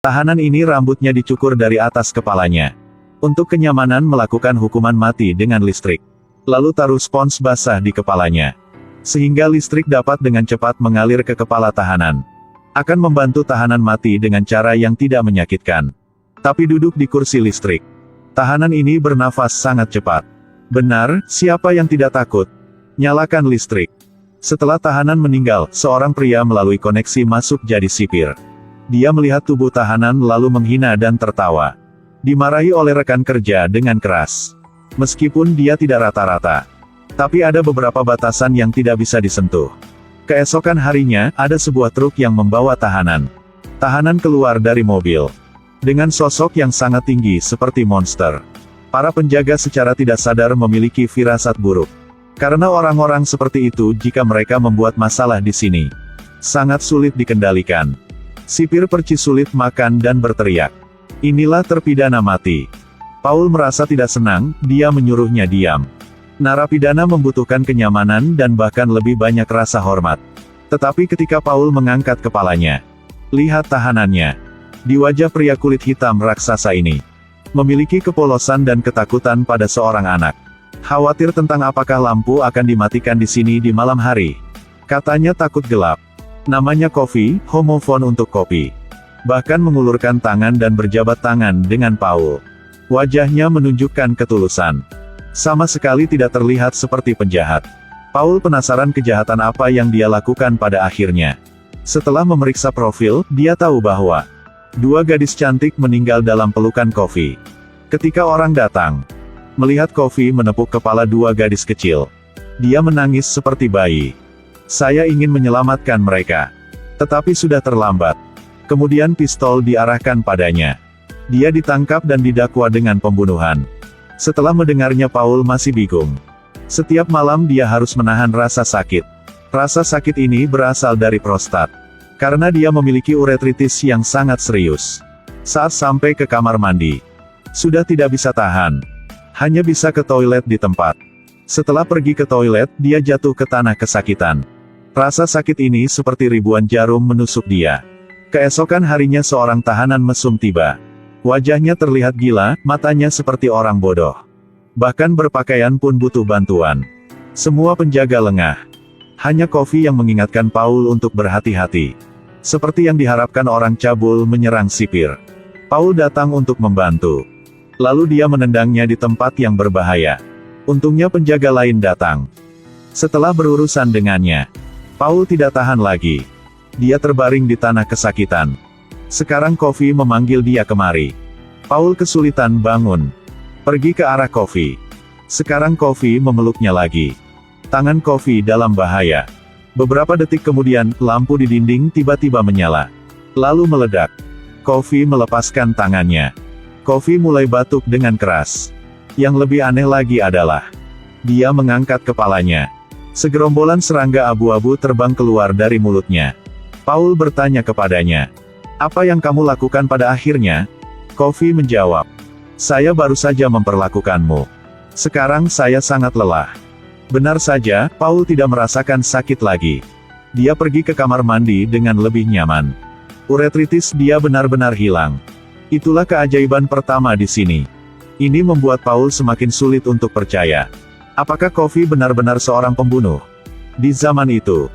Tahanan ini rambutnya dicukur dari atas kepalanya. Untuk kenyamanan melakukan hukuman mati dengan listrik. Lalu taruh spons basah di kepalanya. Sehingga listrik dapat dengan cepat mengalir ke kepala tahanan. Akan membantu tahanan mati dengan cara yang tidak menyakitkan. Tapi duduk di kursi listrik. Tahanan ini bernafas sangat cepat. Benar, siapa yang tidak takut? Nyalakan listrik. Setelah tahanan meninggal, seorang pria melalui koneksi masuk jadi sipir. Dia melihat tubuh tahanan lalu menghina dan tertawa. Dimarahi oleh rekan kerja dengan keras. Meskipun dia tidak rata-rata. Tapi ada beberapa batasan yang tidak bisa disentuh. Keesokan harinya, ada sebuah truk yang membawa tahanan. Tahanan keluar dari mobil. Dengan sosok yang sangat tinggi seperti monster. Para penjaga secara tidak sadar memiliki firasat buruk. Karena orang-orang seperti itu jika mereka membuat masalah di sini. Sangat sulit dikendalikan. Sipir perci sulit makan dan berteriak. Inilah terpidana mati. Paul merasa tidak senang, dia menyuruhnya diam. Narapidana membutuhkan kenyamanan dan bahkan lebih banyak rasa hormat. Tetapi ketika Paul mengangkat kepalanya, lihat tahanannya. Di wajah pria kulit hitam raksasa ini, memiliki kepolosan dan ketakutan pada seorang anak. Khawatir tentang apakah lampu akan dimatikan di sini di malam hari. Katanya takut gelap. Namanya Kofi, homofon untuk kopi. Bahkan mengulurkan tangan dan berjabat tangan dengan Paul. Wajahnya menunjukkan ketulusan. Sama sekali tidak terlihat seperti penjahat. Paul penasaran kejahatan apa yang dia lakukan pada akhirnya. Setelah memeriksa profil, dia tahu bahwa dua gadis cantik meninggal dalam pelukan Kofi. Ketika orang datang, melihat Kofi menepuk kepala dua gadis kecil. Dia menangis seperti bayi. Saya ingin menyelamatkan mereka. Tetapi sudah terlambat. Kemudian pistol diarahkan padanya. Dia ditangkap dan didakwa dengan pembunuhan. Setelah mendengarnya Paul masih bingung. Setiap malam dia harus menahan rasa sakit. Rasa sakit ini berasal dari prostat. Karena dia memiliki uretritis yang sangat serius. Saat sampai ke kamar mandi, sudah tidak bisa tahan. Hanya bisa ke toilet di tempat. Setelah pergi ke toilet, dia jatuh ke tanah kesakitan. Rasa sakit ini seperti ribuan jarum menusuk dia. Keesokan harinya seorang tahanan mesum tiba. Wajahnya terlihat gila, matanya seperti orang bodoh. Bahkan berpakaian pun butuh bantuan. Semua penjaga lengah. Hanya Kofi yang mengingatkan Paul untuk berhati-hati. Seperti yang diharapkan orang cabul menyerang sipir. Paul datang untuk membantu. Lalu dia menendangnya di tempat yang berbahaya. Untungnya penjaga lain datang. Setelah berurusan dengannya, Paul tidak tahan lagi. Dia terbaring di tanah kesakitan. Sekarang Kofi memanggil dia kemari. Paul kesulitan bangun. Pergi ke arah Kofi. Sekarang Kofi memeluknya lagi. Tangan Kofi dalam bahaya. Beberapa detik kemudian, lampu di dinding tiba-tiba menyala. Lalu meledak. Kofi melepaskan tangannya. Kofi mulai batuk dengan keras. Yang lebih aneh lagi adalah, dia mengangkat kepalanya. Segerombolan serangga abu-abu terbang keluar dari mulutnya. Paul bertanya kepadanya, "Apa yang kamu lakukan pada akhirnya?" Kofi menjawab, "Saya baru saja memperlakukanmu. Sekarang saya sangat lelah." Benar saja, Paul tidak merasakan sakit lagi. Dia pergi ke kamar mandi dengan lebih nyaman. Uretritis dia benar-benar hilang. Itulah keajaiban pertama di sini. Ini membuat Paul semakin sulit untuk percaya. Apakah Kofi benar-benar seorang pembunuh? Di zaman itu,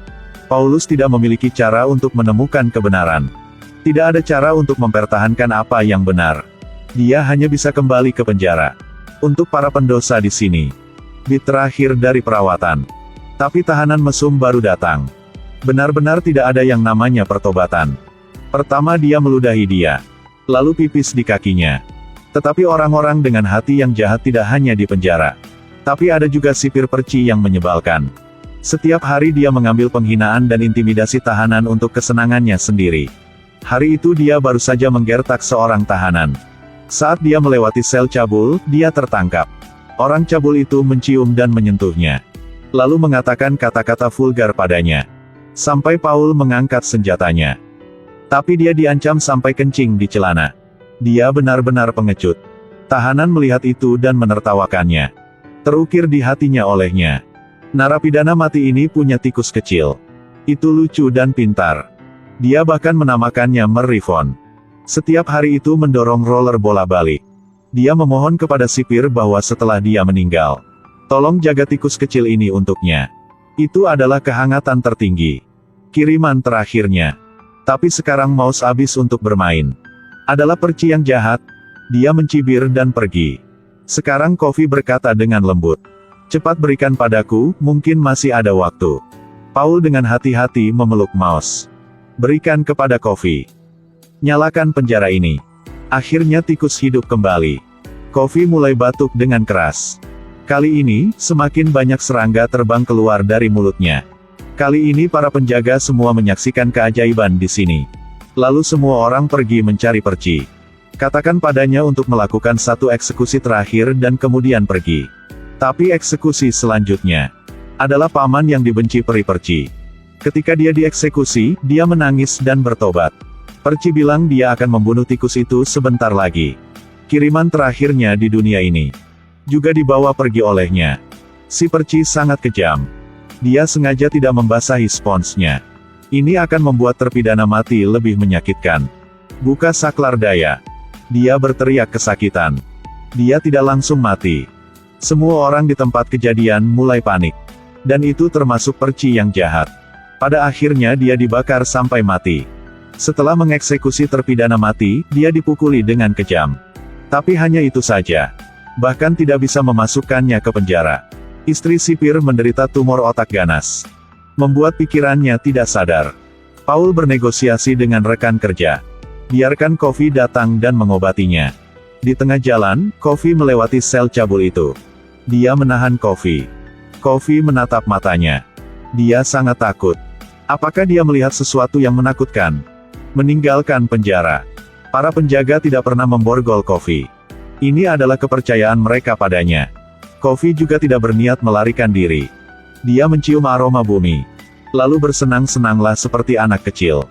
Paulus tidak memiliki cara untuk menemukan kebenaran. Tidak ada cara untuk mempertahankan apa yang benar. Dia hanya bisa kembali ke penjara. Untuk para pendosa di sini, bit terakhir dari perawatan. Tapi tahanan mesum baru datang. Benar-benar tidak ada yang namanya pertobatan. Pertama dia meludahi dia. Lalu pipis di kakinya. Tetapi orang-orang dengan hati yang jahat tidak hanya di penjara. Tapi ada juga sipir perci yang menyebalkan. Setiap hari dia mengambil penghinaan dan intimidasi tahanan untuk kesenangannya sendiri. Hari itu dia baru saja menggertak seorang tahanan. Saat dia melewati sel cabul, dia tertangkap. Orang cabul itu mencium dan menyentuhnya. Lalu mengatakan kata-kata vulgar padanya. Sampai Paul mengangkat senjatanya. Tapi dia diancam sampai kencing di celana. Dia benar-benar pengecut. Tahanan melihat itu dan menertawakannya. Terukir di hatinya olehnya. Narapidana mati ini punya tikus kecil. Itu lucu dan pintar. Dia bahkan menamakannya Merifon. Setiap hari itu mendorong roller bola balik. Dia memohon kepada sipir bahwa setelah dia meninggal, tolong jaga tikus kecil ini untuknya. Itu adalah kehangatan tertinggi. Kiriman terakhirnya. Tapi sekarang Mouse habis untuk bermain. Adalah perci yang jahat. Dia mencibir dan pergi. Sekarang Coffee berkata dengan lembut. Cepat berikan padaku, mungkin masih ada waktu. Paul dengan hati-hati memeluk Mouse. Berikan kepada Coffee. Nyalakan penjara ini. Akhirnya tikus hidup kembali. Coffee mulai batuk dengan keras. Kali ini, semakin banyak serangga terbang keluar dari mulutnya. Kali ini para penjaga semua menyaksikan keajaiban di sini. Lalu semua orang pergi mencari perci. Katakan padanya untuk melakukan satu eksekusi terakhir dan kemudian pergi. Tapi eksekusi selanjutnya adalah paman yang dibenci peri perci. Ketika dia dieksekusi, dia menangis dan bertobat. Perci bilang dia akan membunuh tikus itu sebentar lagi. Kiriman terakhirnya di dunia ini juga dibawa pergi olehnya. Si perci sangat kejam. Dia sengaja tidak membasahi sponsnya. Ini akan membuat terpidana mati lebih menyakitkan. Buka saklar daya. Dia berteriak kesakitan. Dia tidak langsung mati. Semua orang di tempat kejadian mulai panik. Dan itu termasuk perci yang jahat. Pada akhirnya dia dibakar sampai mati. Setelah mengeksekusi terpidana mati, dia dipukuli dengan kejam. Tapi hanya itu saja. Bahkan tidak bisa memasukkannya ke penjara. Istri sipir menderita tumor otak ganas. Membuat pikirannya tidak sadar. Paul bernegosiasi dengan rekan kerja. Biarkan Coffee datang dan mengobatinya. Di tengah jalan, Coffee melewati sel cabul itu. Dia menahan Coffee. Coffee menatap matanya. Dia sangat takut. Apakah dia melihat sesuatu yang menakutkan? Meninggalkan penjara. Para penjaga tidak pernah memborgol Coffee. Ini adalah kepercayaan mereka padanya. Coffee juga tidak berniat melarikan diri. Dia mencium aroma bumi. Lalu bersenang-senanglah seperti anak kecil.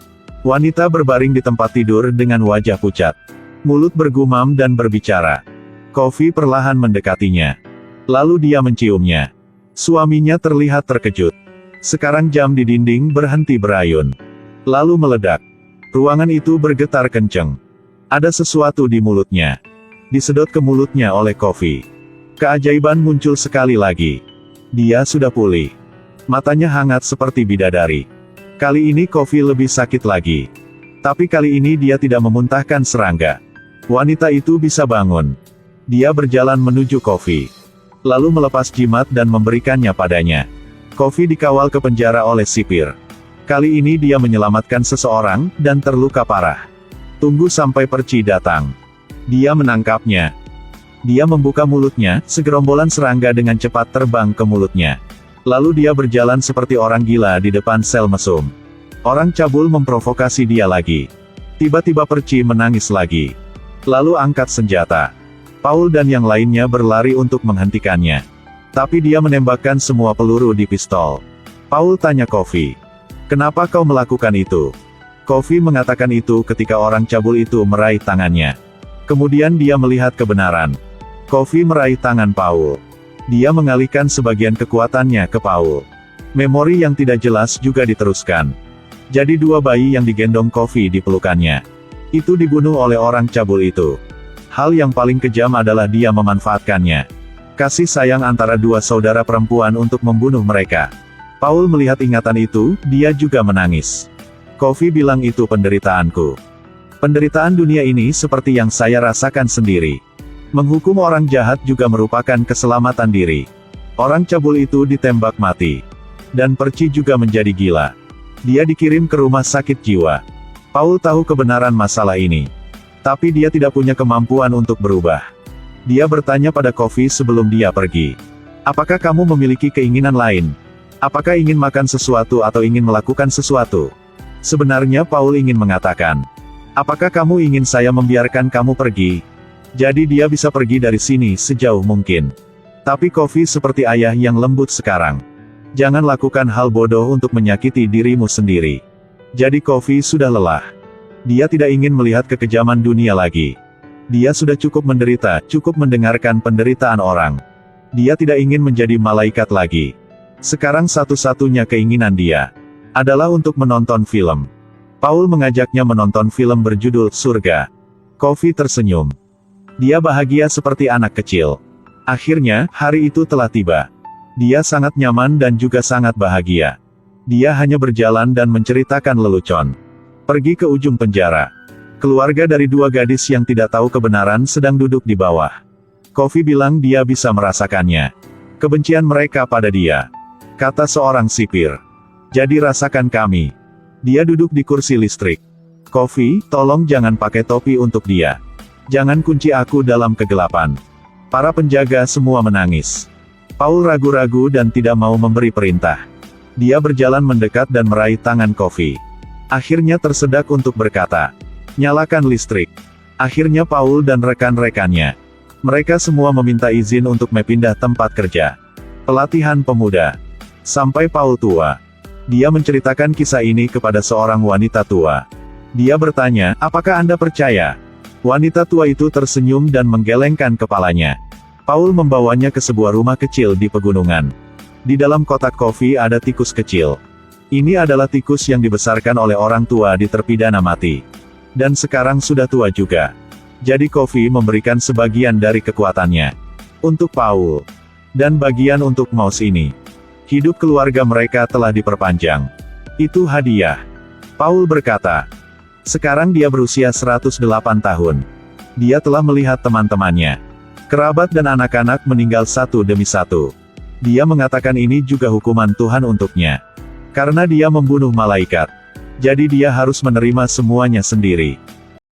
Wanita berbaring di tempat tidur dengan wajah pucat. Mulut bergumam dan berbicara. Coffee perlahan mendekatinya. Lalu dia menciumnya. Suaminya terlihat terkejut. Sekarang jam di dinding berhenti berayun. Lalu meledak. Ruangan itu bergetar kencang. Ada sesuatu di mulutnya. Disedot ke mulutnya oleh Coffee. Keajaiban muncul sekali lagi. Dia sudah pulih. Matanya hangat seperti bidadari. Kali ini Coffee lebih sakit lagi. Tapi kali ini dia tidak memuntahkan serangga. Wanita itu bisa bangun. Dia berjalan menuju Coffee. Lalu melepas jimat dan memberikannya padanya. Coffee dikawal ke penjara oleh sipir. Kali ini dia menyelamatkan seseorang, dan terluka parah. Tunggu sampai perci datang. Dia menangkapnya. Dia membuka mulutnya, segerombolan serangga dengan cepat terbang ke mulutnya. Lalu dia berjalan seperti orang gila di depan sel mesum. Orang cabul memprovokasi dia lagi. Tiba-tiba perci menangis lagi. Lalu angkat senjata. Paul dan yang lainnya berlari untuk menghentikannya. Tapi dia menembakkan semua peluru di pistol. Paul tanya Coffee. Kenapa kau melakukan itu? Coffee mengatakan itu ketika orang cabul itu meraih tangannya. Kemudian dia melihat kebenaran. Coffee meraih tangan Paul. Dia mengalihkan sebagian kekuatannya ke Paul. Memori yang tidak jelas juga diteruskan. Jadi dua bayi yang digendong Coffee di pelukannya. Itu dibunuh oleh orang cabul itu. Hal yang paling kejam adalah dia memanfaatkannya. Kasih sayang antara dua saudara perempuan untuk membunuh mereka. Paul melihat ingatan itu, dia juga menangis. Coffee bilang itu penderitaanku. Penderitaan dunia ini seperti yang saya rasakan sendiri. Menghukum orang jahat juga merupakan keselamatan diri. Orang cabul itu ditembak mati. Dan perci juga menjadi gila. Dia dikirim ke rumah sakit jiwa. Paul tahu kebenaran masalah ini. Tapi dia tidak punya kemampuan untuk berubah. Dia bertanya pada Coffee sebelum dia pergi. Apakah kamu memiliki keinginan lain? Apakah ingin makan sesuatu atau ingin melakukan sesuatu? Sebenarnya Paul ingin mengatakan. Apakah kamu ingin saya membiarkan kamu pergi? Jadi dia bisa pergi dari sini sejauh mungkin. Tapi Coffee seperti ayah yang lembut sekarang. Jangan lakukan hal bodoh untuk menyakiti dirimu sendiri. Jadi Coffee sudah lelah. Dia tidak ingin melihat kekejaman dunia lagi. Dia sudah cukup menderita, cukup mendengarkan penderitaan orang. Dia tidak ingin menjadi malaikat lagi. Sekarang satu-satunya keinginan dia adalah untuk menonton film. Paul mengajaknya menonton film berjudul Surga. Coffee tersenyum. Dia bahagia seperti anak kecil. Akhirnya, hari itu telah tiba. Dia sangat nyaman dan juga sangat bahagia. Dia hanya berjalan dan menceritakan lelucon. Pergi ke ujung penjara. Keluarga dari dua gadis yang tidak tahu kebenaran sedang duduk di bawah. Coffee bilang dia bisa merasakannya. Kebencian mereka pada dia. Kata seorang sipir. Jadi rasakan kami. Dia duduk di kursi listrik. Coffee, tolong jangan pakai topi untuk dia. Jangan kunci aku dalam kegelapan. Para penjaga semua menangis. Paul ragu-ragu dan tidak mau memberi perintah. Dia berjalan mendekat dan meraih tangan Coffee. Akhirnya tersedak untuk berkata, "Nyalakan listrik." Akhirnya Paul dan rekan-rekannya. Mereka semua meminta izin untuk pindah tempat kerja. Pelatihan pemuda. Sampai Paul tua. Dia menceritakan kisah ini kepada seorang wanita tua. Dia bertanya, "Apakah Anda percaya?" Wanita tua itu tersenyum dan menggelengkan kepalanya. Paul membawanya ke sebuah rumah kecil di pegunungan. Di dalam kotak kopi ada tikus kecil. Ini adalah tikus yang dibesarkan oleh orang tua di terpidana mati. Dan sekarang sudah tua juga. Jadi Coffee memberikan sebagian dari kekuatannya untuk Paul. Dan bagian untuk mouse ini. Hidup keluarga mereka telah diperpanjang. Itu hadiah. Paul berkata. Sekarang dia berusia 108 tahun. Dia telah melihat teman-temannya. Kerabat dan anak-anak meninggal satu demi satu. Dia mengatakan ini juga hukuman Tuhan untuknya. Karena dia membunuh malaikat. Jadi dia harus menerima semuanya sendiri.